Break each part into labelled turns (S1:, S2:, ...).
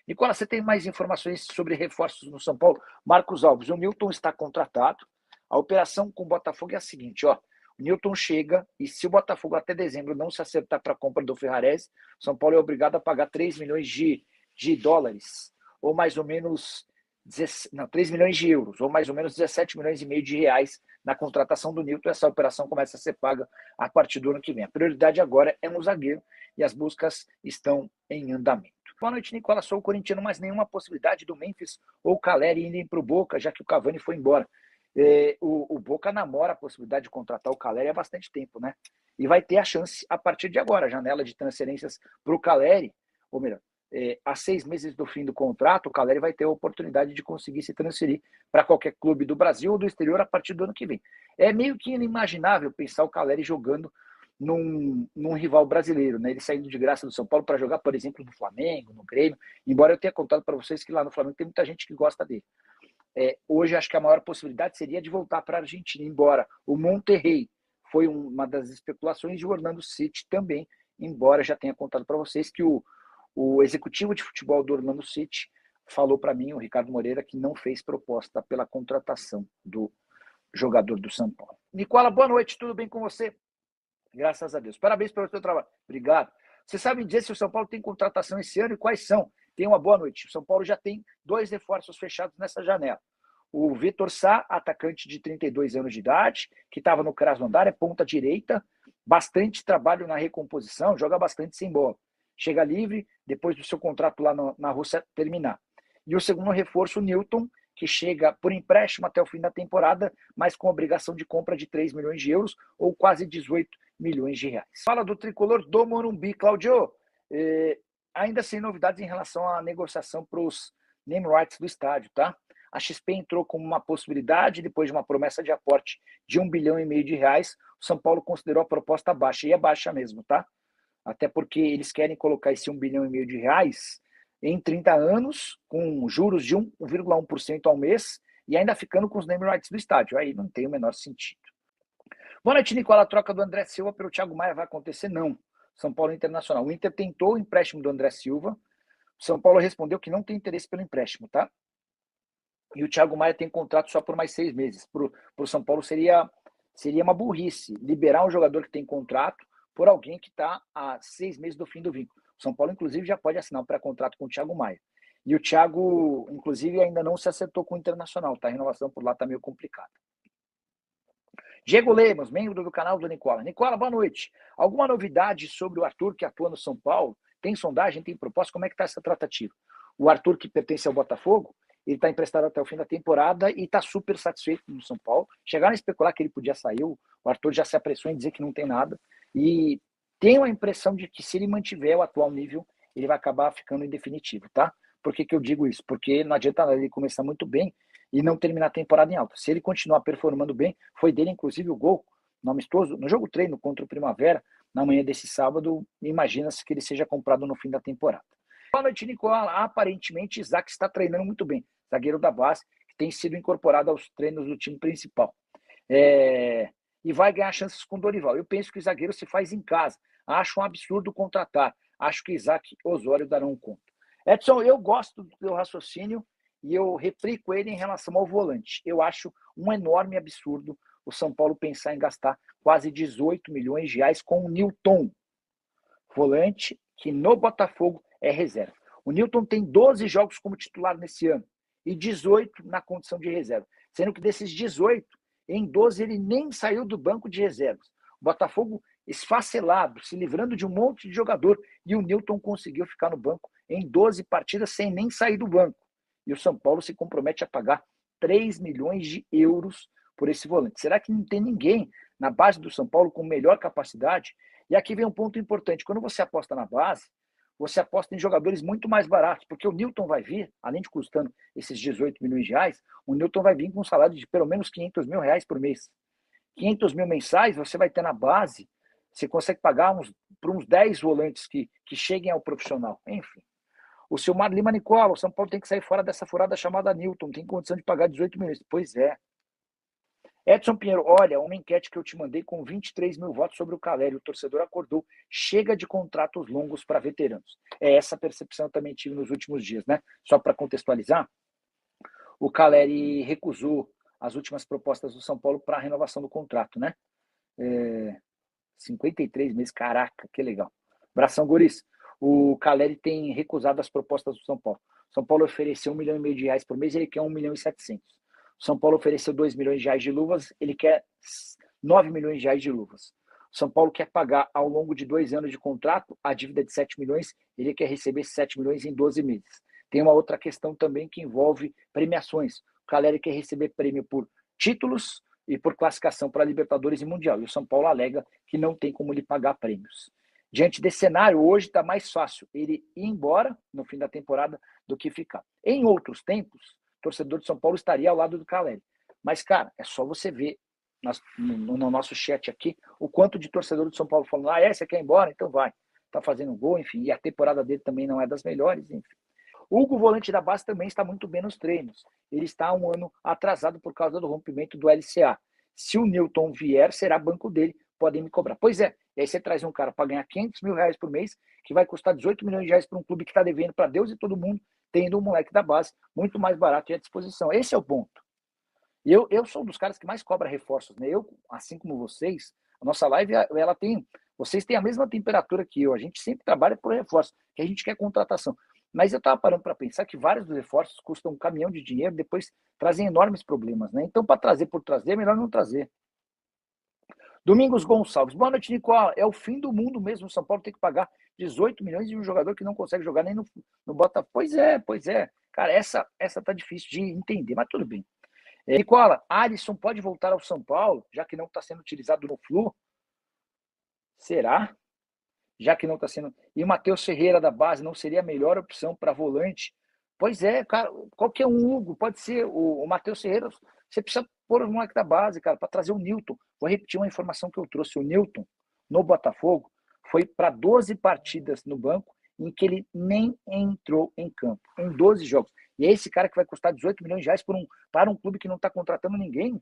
S1: Nicola, você tem mais informações sobre reforços no São Paulo? Marcos Alves, o Newton está contratado. A operação com o Botafogo é a seguinte, ó. O Newton chega e se o Botafogo até dezembro não se acertar para a compra do Ferrarese, o São Paulo é obrigado a pagar 3 milhões de dólares, ou mais ou menos 3 milhões de euros, ou mais ou menos 17 milhões e meio de reais na contratação do Newton. Essa operação começa a ser paga a partir do ano que vem. A prioridade agora é no zagueiro e as buscas estão em andamento. Boa noite, Nicola. Sou o corintiano, mas nenhuma possibilidade do Memphis ou o Caleri irem para o Boca, já que o Cavani foi embora. O Boca namora a possibilidade de contratar o Caleri há bastante tempo, né? E vai ter a chance a partir de agora, a janela de transferências para o Caleri, ou melhor, há 6 meses do fim do contrato, o Caleri vai ter a oportunidade de conseguir se transferir para qualquer clube do Brasil ou do exterior a partir do ano que vem. É meio que inimaginável pensar o Caleri jogando num rival brasileiro, né? Ele saindo de graça do São Paulo para jogar, por exemplo, no Flamengo, no Grêmio, embora eu tenha contado para vocês que lá no Flamengo tem muita gente que gosta dele. Hoje acho que a maior possibilidade seria de voltar para a Argentina, embora o Monterrey foi uma das especulações, e o Orlando City também, embora já tenha contado para vocês que o executivo de futebol do Orlando City falou para mim, o Ricardo Moreira, que não fez proposta pela contratação do jogador do São Paulo. Nicola, boa noite, tudo bem com você? Graças a Deus. Parabéns pelo seu trabalho. Obrigado. Você sabe dizer se o São Paulo tem contratação esse ano e quais são? Tenha uma boa noite. O São Paulo já tem 2 reforços fechados nessa janela. O Vitor Sá, atacante de 32 anos de idade, que estava no Krasnodar, é ponta direita, bastante trabalho na recomposição, joga bastante sem bola. Chega livre depois do seu contrato lá na Rússia terminar. E o segundo reforço, o Newton, que chega por empréstimo até o fim da temporada, mas com obrigação de compra de 3 milhões de euros ou quase 18 milhões de reais. Fala do tricolor do Morumbi, Claudio. Ainda sem novidades em relação à negociação para os name rights do estádio, tá? A XP entrou como uma possibilidade, depois de uma promessa de aporte de 1,5 bilhão de reais, o São Paulo considerou a proposta baixa, e é baixa mesmo, tá? Até porque eles querem colocar esse 1,5 bilhão de reais em 30 anos, com juros de 1,1% ao mês, e ainda ficando com os name rights do estádio. Aí não tem o menor sentido. Boa noite, Nicola. A troca do André Silva pelo Thiago Maia vai acontecer? Não. São Paulo Internacional. O Inter tentou o empréstimo do André Silva. O São Paulo respondeu que não tem interesse pelo empréstimo, tá? E o Thiago Maia tem contrato só por mais 6 meses. Para o São Paulo seria uma burrice liberar um jogador que tem contrato por alguém que está há 6 meses do fim do vínculo. O São Paulo, inclusive, já pode assinar um pré-contrato com o Thiago Maia. E o Thiago, inclusive, ainda não se acertou com o Internacional, tá? A renovação por lá está meio complicada. Diego Lemos, membro do canal do Nicola. Nicola, boa noite. Alguma novidade sobre o Arthur que atua no São Paulo? Tem sondagem, tem proposta? Como é que está essa tratativa? O Arthur, que pertence ao Botafogo, ele está emprestado até o fim da temporada e está super satisfeito no São Paulo. Chegaram a especular que ele podia sair, o Arthur já se apressou em dizer que não tem nada. E tenho a impressão de que se ele mantiver o atual nível, ele vai acabar ficando em definitivo, tá? Por que eu digo isso? Porque não adianta ele começar muito bem e não terminar a temporada em alta. Se ele continuar performando bem, foi dele inclusive o gol no amistoso, no jogo treino contra o Primavera, na manhã desse sábado, imagina-se que ele seja comprado no fim da temporada. Boa noite, Nicola. Aparentemente, Isaac está treinando muito bem, zagueiro da base, que tem sido incorporado aos treinos do time principal. E vai ganhar chances com o Dorival. Eu penso que o zagueiro se faz em casa. Acho um absurdo contratar. Acho que Isaac e Osório darão conta. Edson, eu gosto do teu raciocínio e eu replico ele em relação ao volante. Eu acho um enorme absurdo o São Paulo pensar em gastar quase 18 milhões de reais com o Newton, volante que no Botafogo é reserva. O Newton tem 12 jogos como titular nesse ano e 18 na condição de reserva, sendo que desses 18, em 12 ele nem saiu do banco de reservas. O Botafogo esfacelado, se livrando de um monte de jogador, e o Newton conseguiu ficar no banco em 12 partidas sem nem sair do banco. E o São Paulo se compromete a pagar 3 milhões de euros por esse volante. Será que não tem ninguém na base do São Paulo com melhor capacidade? E aqui vem um ponto importante. Quando você aposta na base, você aposta em jogadores muito mais baratos, porque o Newton vai vir, além de custando esses 18 milhões de reais, o Newton vai vir com um salário de pelo menos 500 mil reais por mês. 500 mil mensais, você vai ter na base, você consegue pagar para uns 10 volantes que cheguem ao profissional. Enfim. O Silmar Lima Nicola, o São Paulo tem que sair fora dessa furada chamada Newton, tem condição de pagar 18 milhões. Pois é. Edson Pinheiro, olha, uma enquete que eu te mandei com 23 mil votos sobre o Caleri. O torcedor acordou. Chega de contratos longos para veteranos. É essa percepção que eu também tive nos últimos dias, né? Só para contextualizar, o Caleri recusou as últimas propostas do São Paulo para a renovação do contrato, né? 53 meses, caraca, que legal. Abração, guris. O Caleri tem recusado as propostas do São Paulo. São Paulo ofereceu 1,5 milhão de reais por mês, ele quer 1,7 milhão. São Paulo ofereceu 2 milhões de reais de luvas, ele quer 9 milhões de reais de luvas. São Paulo quer pagar ao longo de 2 anos de contrato a dívida de 7 milhões, ele quer receber 7 milhões em 12 meses. Tem uma outra questão também que envolve premiações. O Caleri quer receber prêmio por títulos e por classificação para Libertadores e Mundial. E o São Paulo alega que não tem como lhe pagar prêmios. Diante desse cenário, hoje está mais fácil ele ir embora no fim da temporada do que ficar. Em outros tempos, o torcedor de São Paulo estaria ao lado do Caleri. Mas, cara, é só você ver no nosso chat aqui o quanto de torcedor de São Paulo falando, você quer ir embora? Então vai. Tá fazendo gol, enfim. E a temporada dele também não é das melhores, enfim. Hugo, volante da base, também está muito bem nos treinos. Ele está um ano atrasado por causa do rompimento do LCA. Se o Newton vier, será banco dele, podem me cobrar. Pois é, e aí você traz um cara para ganhar 500 mil reais por mês, que vai custar 18 milhões de reais para um clube que está devendo para Deus e todo mundo, tendo um moleque da base muito mais barato e à disposição. Esse é o ponto. E eu sou um dos caras que mais cobra reforços, né? Eu, assim como vocês, a nossa live, ela tem... Vocês têm a mesma temperatura que eu, a gente sempre trabalha por reforço, que a gente quer contratação. Mas eu estava parando para pensar que vários dos reforços custam um caminhão de dinheiro, depois trazem enormes problemas, né? Então, para trazer por trazer, é melhor não trazer. Domingos Gonçalves. Boa noite, Nicola. É o fim do mundo mesmo. O São Paulo tem que pagar 18 milhões de um jogador que não consegue jogar nem no Botafogo. Pois é. Cara, essa tá difícil de entender, mas tudo bem. Nicola, Alisson pode voltar ao São Paulo, já que não está sendo utilizado no Flu? Será? Já que não está sendo... E o Matheus Ferreira da base não seria a melhor opção para volante? Pois é, cara, qualquer um, Hugo, pode ser o Matheus Ferreira, você precisa pôr o moleque da base, cara, para trazer o Newton. Vou repetir uma informação que eu trouxe, o Newton, no Botafogo, foi para 12 partidas no banco, em que ele nem entrou em campo, em 12 jogos. E é esse cara que vai custar 18 milhões de reais para um clube que não está contratando ninguém?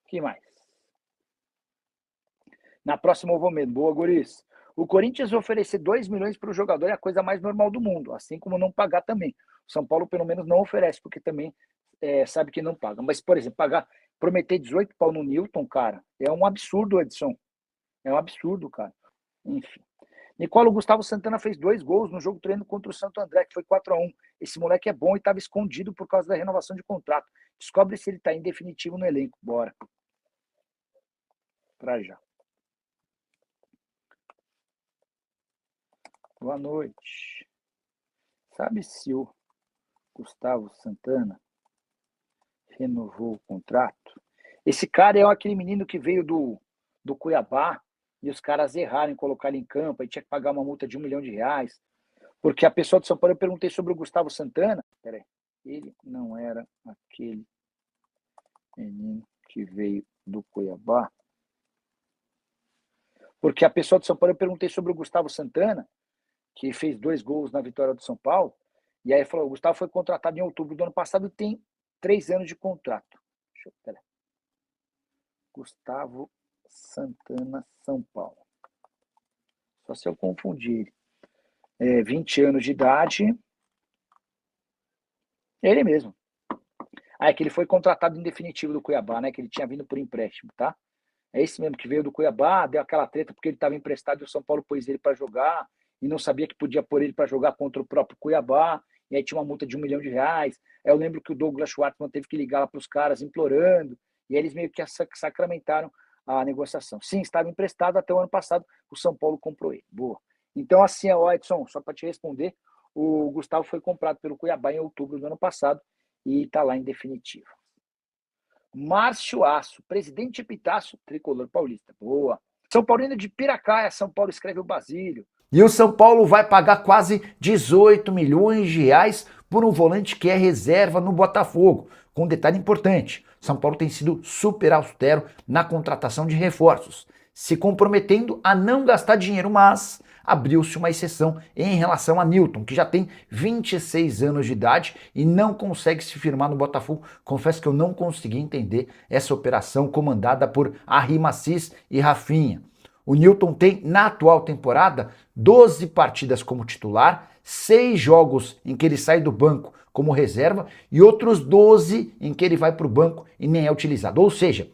S1: Que mais? Na próxima eu vou mesmo. Boa, guris. O Corinthians vai oferecer 2 milhões para o jogador é a coisa mais normal do mundo, assim como não pagar também. O São Paulo, pelo menos, não oferece, porque também sabe que não paga. Mas, por exemplo, prometer 18 pau no Newton, cara, é um absurdo, Edson. É um absurdo, cara. Enfim. Nicola Gustavo Santana fez 2 gols no jogo treino contra o Santo André, que foi 4-1. Esse moleque é bom e estava escondido por causa da renovação de contrato. Descobre se ele está em definitivo no elenco. Bora. Pra já. Boa noite. Sabe se o Gustavo Santana renovou o contrato? Esse cara é aquele menino que veio do Cuiabá e os caras erraram em colocar ele em campo, aí tinha que pagar uma multa de 1 milhão de reais. Porque a pessoa de São Paulo, eu perguntei sobre o Gustavo Santana. Peraí, ele não era aquele menino que veio do Cuiabá? Porque a pessoa de São Paulo, eu perguntei sobre o Gustavo Santana, que fez 2 gols na vitória do São Paulo, e aí falou, o Gustavo foi contratado em outubro do ano passado e tem 3 anos de contrato. Peraí. Gustavo Santana, São Paulo. Só se eu confundir. 20 anos de idade. Ele mesmo. É que ele foi contratado em definitivo do Cuiabá, né? Que ele tinha vindo por empréstimo, tá? É esse mesmo que veio do Cuiabá, deu aquela treta porque ele estava emprestado e o São Paulo pôs ele para jogar e não sabia que podia pôr ele para jogar contra o próprio Cuiabá, e aí tinha uma multa de 1 milhão de reais. Eu lembro que o Douglas Schwartzman teve que ligar lá para os caras implorando, e eles meio que sacramentaram a negociação. Sim, estava emprestado até o ano passado, o São Paulo comprou ele. Boa. Então, assim, Edson, só para te responder, o Gustavo foi comprado pelo Cuiabá em outubro do ano passado e está lá em definitivo. Márcio Aço, presidente Epitácio, tricolor paulista. Boa. São Paulino de Piracaia, São Paulo escreve o Basílio. E o São Paulo vai pagar quase 18 milhões de reais por um volante que é reserva no Botafogo. Com um detalhe importante, São Paulo tem sido super austero na contratação de reforços, se comprometendo a não gastar dinheiro, mas
S2: abriu-se uma exceção em relação a Newton, que já tem 26 anos de idade e não consegue se firmar no Botafogo. Confesso que eu não consegui entender essa operação comandada por Arrhim Assis e Rafinha. O Newton tem, na atual temporada, 12 partidas como titular, 6 jogos em que ele sai do banco como reserva e outros 12 em que ele vai para o banco e nem é utilizado. Ou seja,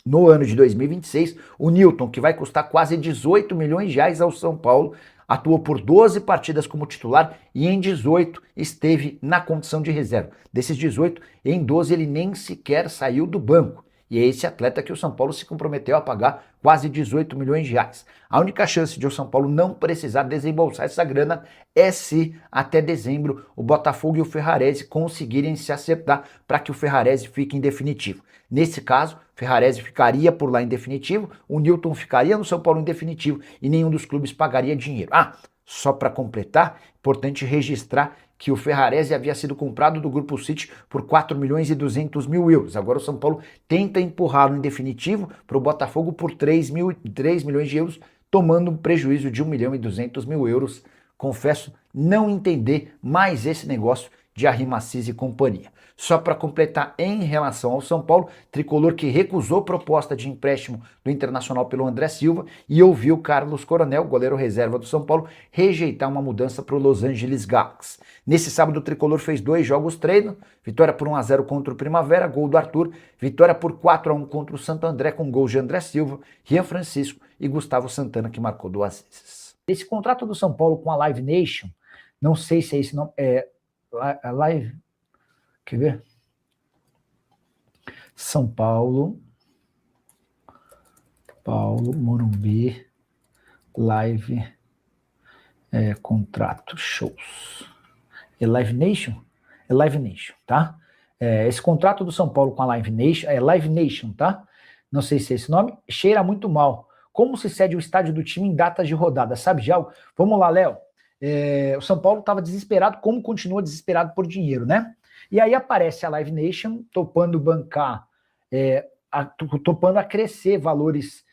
S2: no ano de 2026, o Newton, que vai custar quase 18 milhões de reais ao São Paulo, atuou por 12 partidas como titular e em 18 esteve na condição de reserva. Desses 18, em 12 ele nem sequer saiu do banco. E é esse atleta que o São Paulo se comprometeu a pagar quase 18 milhões de reais. A única chance de o São Paulo não precisar desembolsar essa grana é se até dezembro o Botafogo e o Ferrarese conseguirem se acertar para que o Ferrarese fique em definitivo. Nesse caso, o Ferrarese ficaria por lá em definitivo, o Newton ficaria no São Paulo em definitivo e nenhum dos clubes pagaria dinheiro. Só para completar, importante registrar que o Ferrarese havia sido comprado do Grupo City por 4 milhões e 200 mil euros. Agora o São Paulo tenta empurrá-lo em definitivo para o Botafogo por 3 milhões de euros, tomando um prejuízo de 1 milhão e 200 mil euros. Confesso não entender mais esse negócio de Arrhim Assis e companhia. Só para completar, em relação ao São Paulo, tricolor que recusou proposta de empréstimo do Internacional pelo André Silva e ouviu Carlos Coronel, goleiro reserva do São Paulo, rejeitar uma mudança para o Los Angeles Galaxy. Nesse sábado, o tricolor fez 2 jogos treino, vitória por 1-0 contra o Primavera, gol do Arthur, vitória por 4-1 contra o Santo André, com gols de André Silva, Rian Francisco e Gustavo Santana, que marcou 2 vezes. Esse contrato do São Paulo com a Live Nation, não sei se é esse nome, a Live... Quer ver? São Paulo, Morumbi, Live, contrato, shows. É Live Nation? É Live Nation, tá? Esse contrato do São Paulo com a Live Nation, é Live Nation, tá? Não sei se é esse nome, cheira muito mal. Como se cede o estádio do time em datas de rodada? Sabe de algo? Vamos lá, Léo. O São Paulo estava desesperado, como continua desesperado por dinheiro, né? E aí aparece a Live Nation topando bancar, topando acrescer valores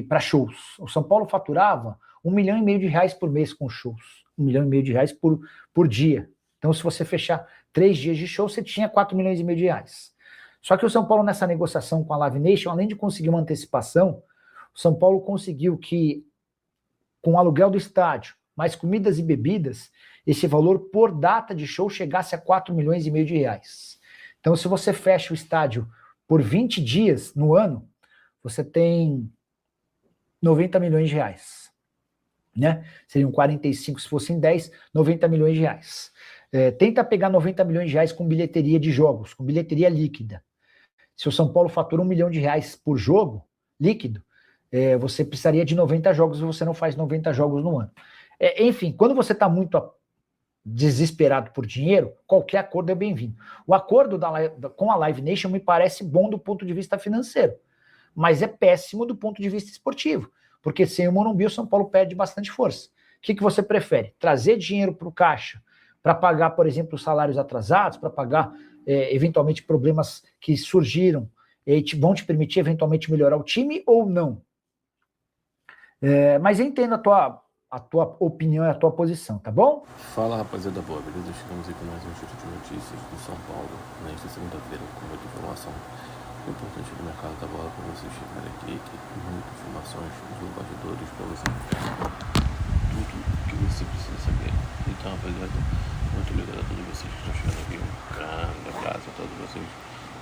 S2: para shows. O São Paulo faturava 1,5 milhão de reais por mês com shows. 1,5 milhão de reais por dia. Então, se você fechar 3 dias de show, você tinha 4,5 milhões de reais. Só que o São Paulo, nessa negociação com a Live Nation, além de conseguir uma antecipação, o São Paulo conseguiu que, com o aluguel do estádio, mais comidas e bebidas, esse valor por data de show chegasse a 4,5 milhões de reais. Então, se você fecha o estádio por 20 dias no ano, você tem 90 milhões de reais. Né? Seriam 45 se fossem 10, 90 milhões de reais. Tenta pegar 90 milhões de reais com bilheteria de jogos, com bilheteria líquida. Se o São Paulo fatura 1 milhão de reais por jogo, líquido, você precisaria de 90 jogos e você não faz 90 jogos no ano. Enfim, quando você está muito desesperado por dinheiro, qualquer acordo é bem-vindo. O acordo com a Live Nation me parece bom do ponto de vista financeiro, mas é péssimo do ponto de vista esportivo, porque sem o Morumbi o São Paulo perde bastante força. O que você prefere? Trazer dinheiro para o caixa para pagar, por exemplo, os salários atrasados, para pagar eventualmente problemas que surgiram e vão te permitir eventualmente melhorar o time ou não? Mas eu entendo a tua opinião e a tua posição, tá bom?
S3: Fala, rapaziada boa, beleza? Chegamos aqui com mais um giro de notícias do São Paulo nesta segunda-feira com muita informação importante do mercado da bola para vocês chegarem aqui, tem muitas informações dos bastidores para você, tudo que você precisa saber. Então, rapaziada, muito obrigado a todos vocês que estão chegando aqui, um grande abraço a todos vocês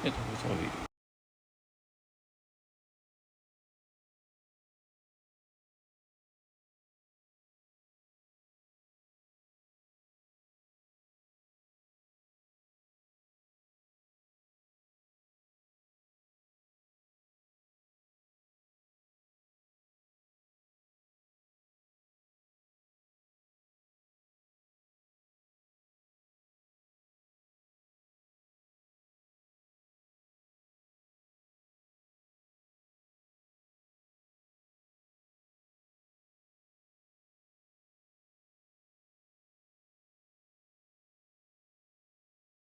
S3: e até o próximo vídeo.